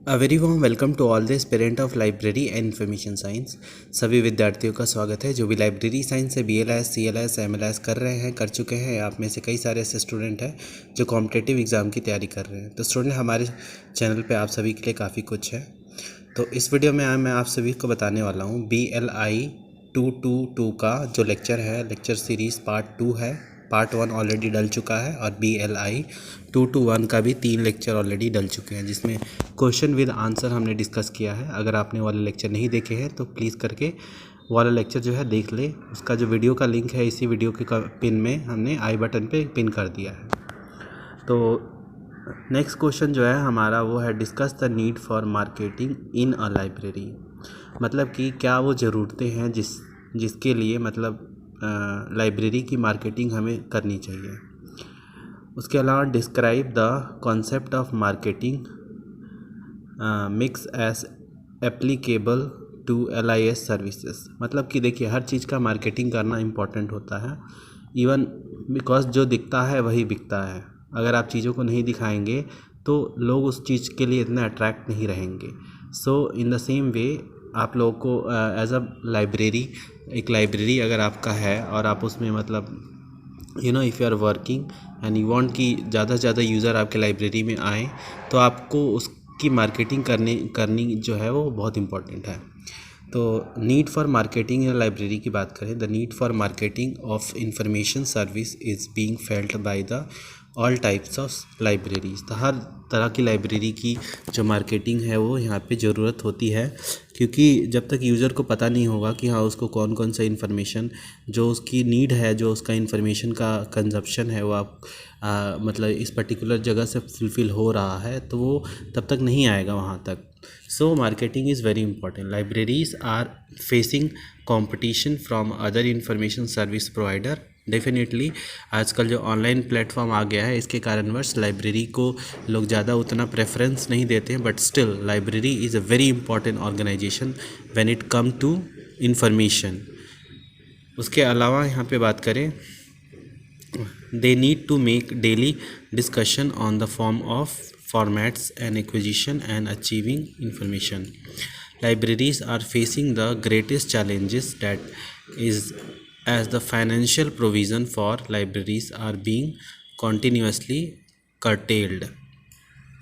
A very warm welcome to all the aspirant of library and information science. सभी विद्यार्थियों का स्वागत है जो भी लाइब्रेरी साइंस से BLS CLS MLS कर रहे हैं, कर चुके हैं। आप में से कई सारे ऐसे स्टूडेंट हैं जो कॉम्पिटिटिव एग्ज़ाम की तैयारी कर रहे हैं। तो स्टूडेंट, हमारे चैनल पे आप सभी के लिए काफ़ी कुछ है। तो इस वीडियो में मैं आप सभी को बताने वाला हूँ BLI 222 का जो लेक्चर है, लेक्चर सीरीज़ पार्ट 2 है। पार्ट 1 ऑलरेडी डल चुका है और BLI 221 का भी 3 लेक्चर ऑलरेडी डल चुके हैं, जिसमें क्वेश्चन विद आंसर हमने डिस्कस किया है। अगर आपने वाले लेक्चर नहीं देखे हैं तो प्लीज़ करके वाला लेक्चर जो है देख ले। उसका जो वीडियो का लिंक है इसी वीडियो के पिन में हमने आई बटन पे पिन कर दिया है। तो नेक्स्ट क्वेश्चन जो है हमारा वो है discuss the need for marketing in a library. मतलब कि क्या वो ज़रूरतें हैं जिसके लिए मतलब लाइब्रेरी की मार्केटिंग हमें करनी चाहिए। उसके अलावा describe the concept of marketing mix as applicable to LIS services. मतलब कि देखिए, हर चीज़ का मार्केटिंग करना इम्पॉर्टेंट होता है। इवन बिकॉज जो दिखता है वही बिकता है। अगर आप चीज़ों को नहीं दिखाएंगे तो लोग उस चीज़ के लिए इतने अट्रैक्ट नहीं रहेंगे। सो इन द सेम वे आप लोगों को एज अ लाइब्रेरी, एक लाइब्रेरी अगर आपका है और आप उसमें मतलब if you are working and you want कि ज़्यादा से ज़्यादा यूज़र आपके लाइब्रेरी में आए, तो आपको उसकी मार्केटिंग करनी जो है वो बहुत इम्पोर्टेंट है। तो नीड फॉर मार्केटिंग या लाइब्रेरी की बात करें, the need for marketing of information service is being felt by the all types of libraries. तो हर तरह की लाइब्रेरी की जो मार्केटिंग है वो यहाँ पे ज़रूरत होती है, क्योंकि जब तक यूज़र को पता नहीं होगा कि हाँ उसको कौन कौन सा इन्फॉर्मेशन जो उसकी नीड है, जो उसका इन्फॉर्मेशन का कंजप्शन है वो आप मतलब इस पर्टिकुलर जगह से फुलफ़िल हो रहा है, तो वो तब तक नहीं आएगा वहाँ तक। So marketing is very important. Libraries are facing competition from other information service provider. Definitely आजकल जो ऑनलाइन प्लेटफॉर्म आ गया है इसके कारणवश लाइब्रेरी को लोग ज़्यादा उतना प्रेफरेंस नहीं देते हैं, but still library is a very important organisation when it come to information. उसके अलावा यहाँ पे बात करें, they need to make daily discussion on the form of formats and acquisition and achieving information. Libraries are facing the greatest challenges that is as the financial provision for libraries are being continuously curtailed.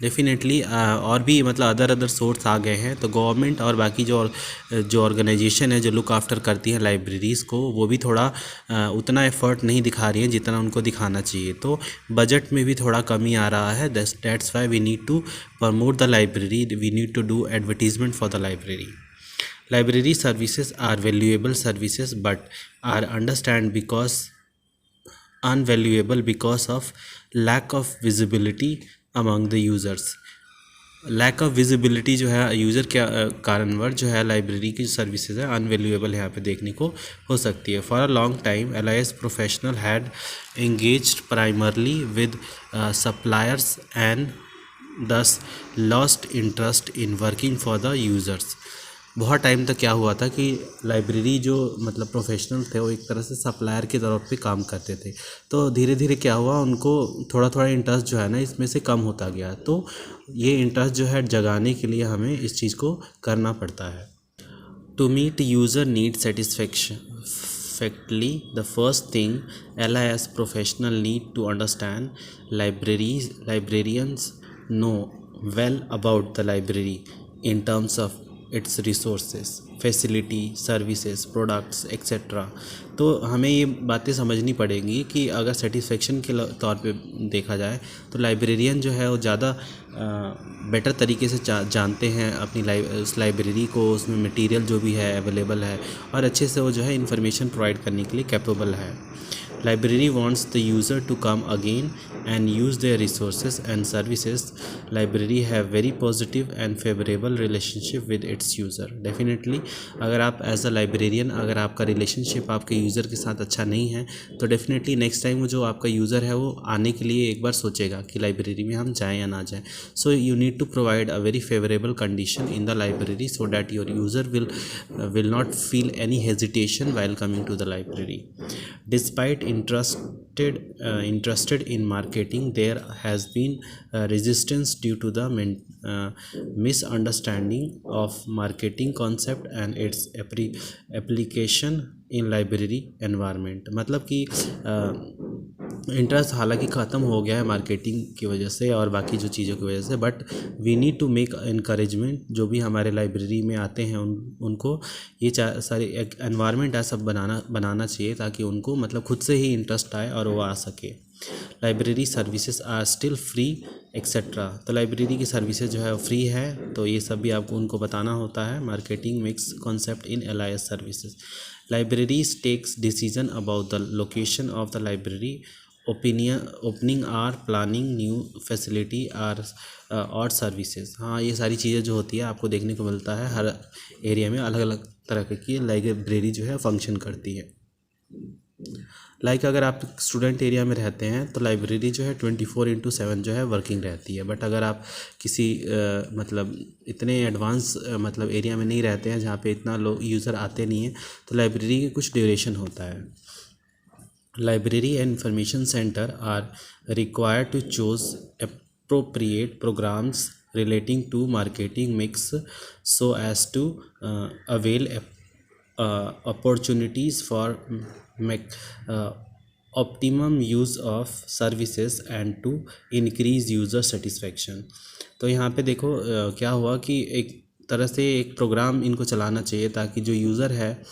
Definitely और भी मतलब other source आ गए हैं, तो government और बाकी जो organisation है जो लुक आफ्टर करती हैं लाइब्रेरीज़ को, वो भी थोड़ा उतना एफर्ट नहीं दिखा रही हैं जितना उनको दिखाना चाहिए। तो बजट में भी थोड़ा कमी आ रहा है। That's why we need to promote the library, we need to do advertisement for the library. Library services are valuable services but are unvaluable because of lack of visibility among the users. Lack of visibility जो है user के कारणवश जो है library की services है अनवैल्यूएबल यहाँ पे देखने को हो सकती है। For a long time LIS professional had engaged primarily with suppliers and thus lost interest in working for the users. बहुत टाइम तक क्या हुआ था कि लाइब्रेरी जो मतलब प्रोफेशनल थे वो एक तरह से सप्लायर के तौर पे काम करते थे। तो धीरे धीरे क्या हुआ, उनको थोड़ा थोड़ा इंटरेस्ट जो है ना इसमें से कम होता गया। तो ये इंटरेस्ट जो है जगाने के लिए हमें इस चीज़ को करना पड़ता है। To meet user need satisfactorily, the first thing LIS professional need to understand librarians know well about the library in terms of its resources, facility, services, products, etc. तो हमें ये बातें समझनी पड़ेंगी कि अगर सेटिस्फेक्शन के तौर पे देखा जाए तो लाइब्रेरियन जो है वो ज़्यादा बेटर तरीके से जानते हैं अपनी उस लाइब्रेरी को, उसमें मटेरियल जो भी है अवेलेबल है, और अच्छे से वो जो है इन्फॉर्मेशन प्रोवाइड करने के लिए कैपेबल है. Library wants the user to come again and use their resources and services. Library have very positive and favorable relationship with its user. Definitely अगर आप एज अ लाइब्रेरियन अगर आपका रिलेशनशिप आपके user के साथ अच्छा नहीं है तो डेफिनेटली नेक्स्ट टाइम जो आपका यूज़र है वो आने के लिए एक बार सोचेगा कि लाइब्रेरी में हम जाएँ या ना जाएँ. So you need to provide a very favourable condition in the library so that your user will not feel any hesitation while coming to the library. Despite interested in marketing, there has been resistance due to the misunderstanding of marketing concept and its application in library environment। मतलब कि interest हालांकि ख़त्म हो गया है marketing की वजह से और बाकी जो चीज़ों की वजह से, but we need to make encouragement. जो भी हमारे लाइब्रेरी में आते हैं उनको ये सारे एक एनवायरनमेंट ऐसा बनाना चाहिए ताकि उनको मतलब खुद से ही इंटरेस्ट आए और वो आ सके। Library services are still free etcetera. तो लाइब्रेरी की सर्विसेज जो है फ्री है, तो ये सब भी आपको उनको बताना होता है। Marketing mix concept in LIS services. Libraries takes decision about the location of the library, opening or planning new facility or और सर्विसेज। हाँ, ये सारी चीज़ें जो होती है आपको देखने को मिलता है। हर एरिया में अलग अलग तरह की लाइब्रेरी जो है फंक्शन करती है। लाइक अगर आप स्टूडेंट एरिया में रहते हैं तो लाइब्रेरी जो है 24/7 जो है वर्किंग रहती है। बट अगर आप किसी मतलब इतने एडवांस मतलब एरिया में नहीं रहते हैं जहाँ पे इतना लोग यूज़र आते नहीं हैं, तो लाइब्रेरी की कुछ ड्यूरेशन होता है। Library and information center are required to choose appropriate programs relating to marketing mix so as to avail opportunities for optimum use of services and to increase user satisfaction। तो यहाँ पे देखो क्या हुआ कि एक तरह से एक प्रोग्राम इनको चलाना चाहिए ताकि जो यूज़र है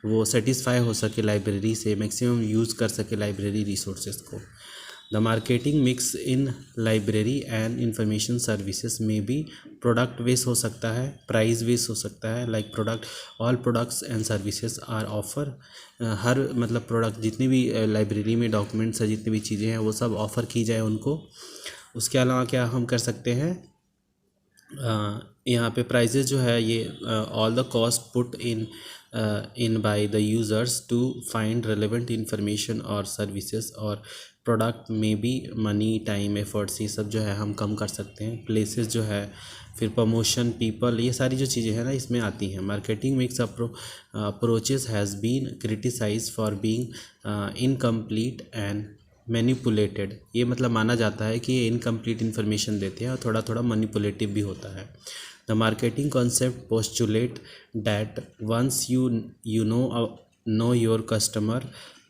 वो सेटिस्फाई हो सके लाइब्रेरी से, मैक्सिमम यूज़ कर सके लाइब्रेरी रिसोर्सेज को। The marketing mix in library and information services में भी प्रोडक्ट बेस हो सकता है, प्राइस बेस हो सकता है। Like product, all products and services are offer. हर मतलब प्रोडक्ट जितनी भी लाइब्रेरी में डॉक्यूमेंट्स है, जितनी भी चीज़ें हैं वो सब ऑफ़र की जाए उनको। उसके अलावा क्या हम कर सकते हैं, यहाँ पे प्राइजेज जो है ये all the cost put in by the users to find relevant information और सर्विसेज और प्रोडक्ट में भी मनी, टाइम, एफर्ट्स ये सब जो है हम कम कर सकते हैं। प्लेसेस जो है, फिर प्रमोशन, पीपल, ये सारी जो चीज़ें हैं ना इसमें आती हैं। Marketing mix approaches has been criticise for being incomplete and manipulated. ये मतलब माना जाता है कि ये इनकम्प्लीट इन्फॉर्मेशन देते हैं और थोड़ा थोड़ा मैनिपुलेटिव भी होता है। The marketing concept postulate that once you know your customer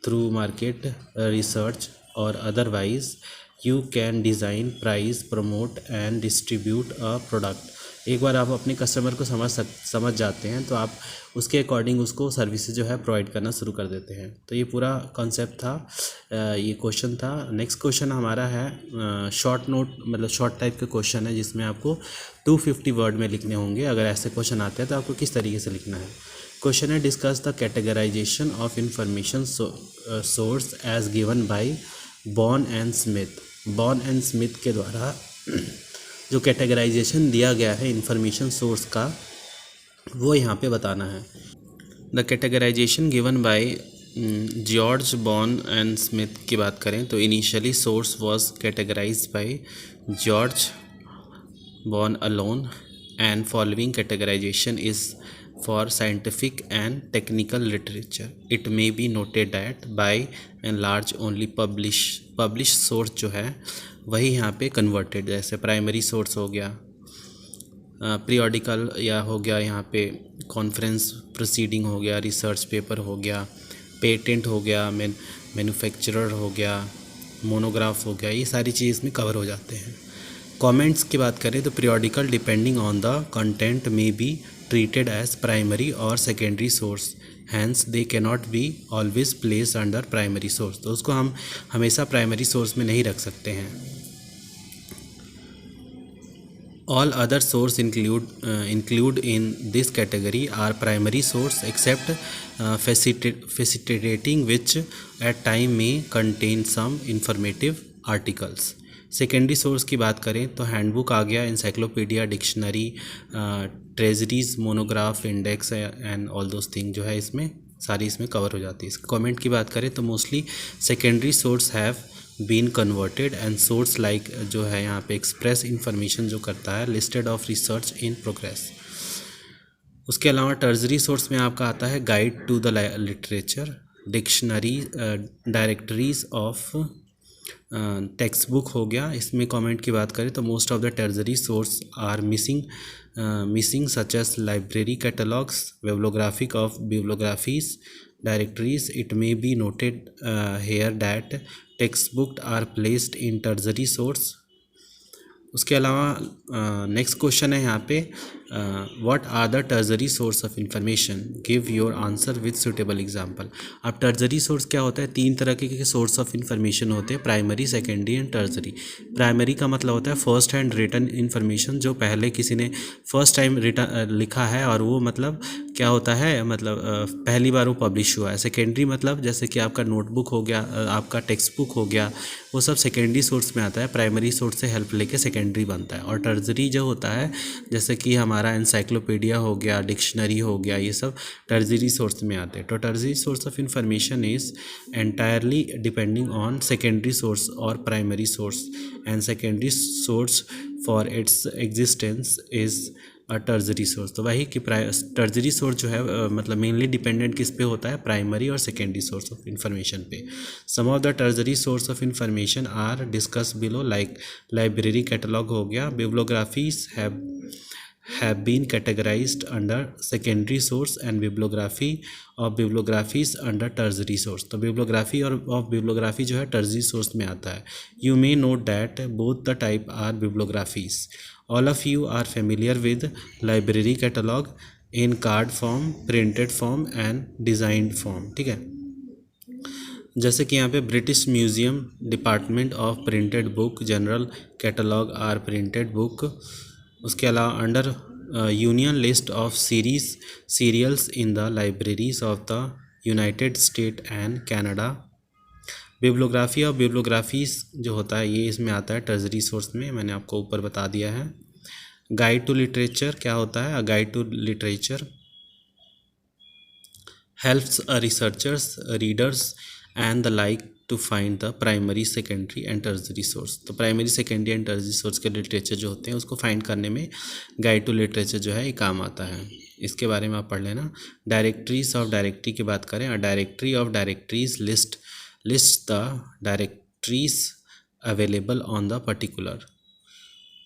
through market research और otherwise you can design, price, promote and distribute a product. एक बार आप अपने कस्टमर को समझ जाते हैं तो आप उसके अकॉर्डिंग उसको सर्विसेज जो है प्रोवाइड करना शुरू कर देते हैं। तो ये पूरा कॉन्सेप्ट था, ये क्वेश्चन था। नेक्स्ट क्वेश्चन हमारा है शॉर्ट नोट, मतलब शॉर्ट टाइप का क्वेश्चन है जिसमें आपको 250 वर्ड में लिखने होंगे। अगर ऐसे क्वेश्चन आते हैं तो आपको किस तरीके से लिखना है। क्वेश्चन है, discuss the categorisation of information source as given by Bourne and Smith. Bourne and Smith के द्वारा जो कैटेगराइजेशन दिया गया है इंफॉर्मेशन सोर्स का वो यहाँ पे बताना है। The categorisation given by George Bourne and Smith की बात करें तो initially source was categorised by George Bourne alone and following categorisation is for scientific and technical literature. It may be noted that by and large only published source जो है वही यहाँ पे converted, जैसे प्राइमरी सोर्स हो गया, periodical या हो गया, यहाँ पे कॉन्फ्रेंस प्रोसीडिंग हो गया, रिसर्च पेपर हो गया, पेटेंट हो गया, मैन्युफैक्चरर हो गया, मोनोग्राफ हो गया, ये सारी चीज़ इसमें कवर हो जाते हैं। कमेंट्स की बात करें तो periodical depending on the content में B treated as primary or secondary source, hence they cannot be always placed under primary source। तो उसको हम हमेशा प्राइमरी सोर्स में नहीं रख सकते हैं। All other source include in this category are primary source except facilitating, which at time may contain some informative articles। Secondary source की बात करें तो हैंडबुक आ गया, encyclopedia, dictionary, treasuries, monograph, index and all those thing जो है इसमें सारी इसमें कवर हो जाती है। कमेंट की बात करें तो mostly secondary source have been converted and source like जो है यहाँ पे एक्सप्रेस इंफॉर्मेशन जो करता है listed of research in progress. उसके अलावा टर्जरी सोर्स में आपका आता है guide to the literature, dictionary directories of text book हो गया। इसमें कमेंट की बात करें तो most of the tertiary source are missing such as library catalogues, bibliographic of bibliographies, directories. It may be noted here that text book are placed in tertiary source. उसके अलावा next question है यहाँ पे, what are the tertiary source of information, give your answer with suitable example. अब tertiary source क्या होता है, तीन तरह के सोर्स ऑफ इंफॉर्मेशन होते हैं, प्राइमरी, सेकेंडरी एंड टर्जरी। प्राइमरी का मतलब होता है फर्स्ट हैंड रिटन इन्फॉर्मेशन, जो पहले किसी ने फर्स्ट टाइम लिखा है और वो मतलब क्या होता है, मतलब पहली बार वो पब्लिश हुआ है। सेकेंडरी मतलब जैसे कि आपका नोटबुक हो गया, आपका टेक्स्ट बुक हो गया, वो सब सेकेंडरी सोर्स में आता है, प्राइमरी सोर्स से हेल्प लेके सेकेंडरी बनता है। और टर्जरी जो होता है जैसे कि हमारा एनसाइक्लोपीडिया हो गया, डिक्शनरी हो गया, ये सब टर्जरी सोर्स में आते हैं। तो tertiary source of information is entirely depending on secondary source और primary source, and secondary source for its existence is a tertiary source. तो वही कि टर्जरी सोर्स जो है मतलब मेनली डिपेंडेंट किस पे होता है, प्राइमरी और सेकेंडरी सोर्स ऑफ इंफॉर्मेशन पे। Some of the tertiary source of information are discuss below, like library catalogue हो गया, bibliographies have been categorized under secondary source and bibliography of bibliographies under tertiary source। तो bibliography और of bibliography जो है tertiary source में आता है। You may note that both the type are bibliographies। All of you are familiar with library catalog in card form, printed form and designed form। ठीक है, जैसे कि यहाँ पे British Museum department of printed book general catalogue or printed book. उसके अलावा under union list of serials in the libraries of the United State and Canada. Bibliography of bibliographies जो होता है ये इसमें आता है टर्जरी सोर्स में, मैंने आपको ऊपर बता दिया है। गाइड टू लिटरेचर क्या होता है, a guide to literature helps researchers, readers and the like to find the primary, secondary and tertiary source. तो primary, secondary and tertiary source के लिटरेचर जो होते हैं उसको फाइंड करने में गाइड टू लिटरेचर जो है ये काम आता है। इसके बारे में आप पढ़ लेना। डायरेक्टरीज ऑफ डायरेक्टरी की बात करें, directory of directories list the directories available on the particular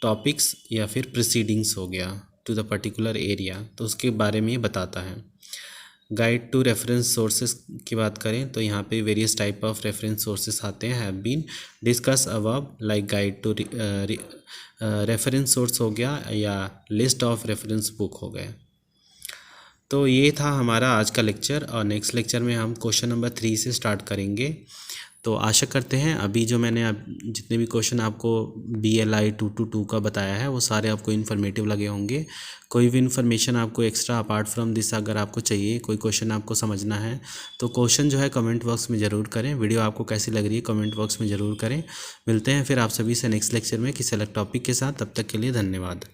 topics या फिर प्रोसीडिंग्स हो गया टू द पर्टिकुलर एरिया, तो उसके बारे में ये बताता है। गाइड टू रेफरेंस सोर्सेज की बात करें तो यहाँ पे various type of reference sources आते हैं, have been discuss above, like guide to reference source हो गया या लिस्ट ऑफ रेफरेंस बुक हो गए। तो ये था हमारा आज का लेक्चर, और नेक्स्ट लेक्चर में हम क्वेश्चन नंबर 3 से स्टार्ट करेंगे। तो आशा करते हैं अभी जो मैंने जितने भी क्वेश्चन आपको BLI 222 का बताया है वो सारे आपको इन्फॉर्मेटिव लगे होंगे। कोई भी इन्फॉर्मेशन आपको एक्स्ट्रा अपार्ट फ्रॉम दिस अगर आपको चाहिए, कोई क्वेश्चन आपको समझना है तो क्वेश्चन जो है कमेंट बॉक्स में ज़रूर करें। वीडियो आपको कैसी लग रही है कमेंट बॉक्स में ज़रूर करें। मिलते हैं फिर आप सभी से नेक्स्ट लेक्चर में किसी अलग टॉपिक के साथ, तब तक के लिए धन्यवाद।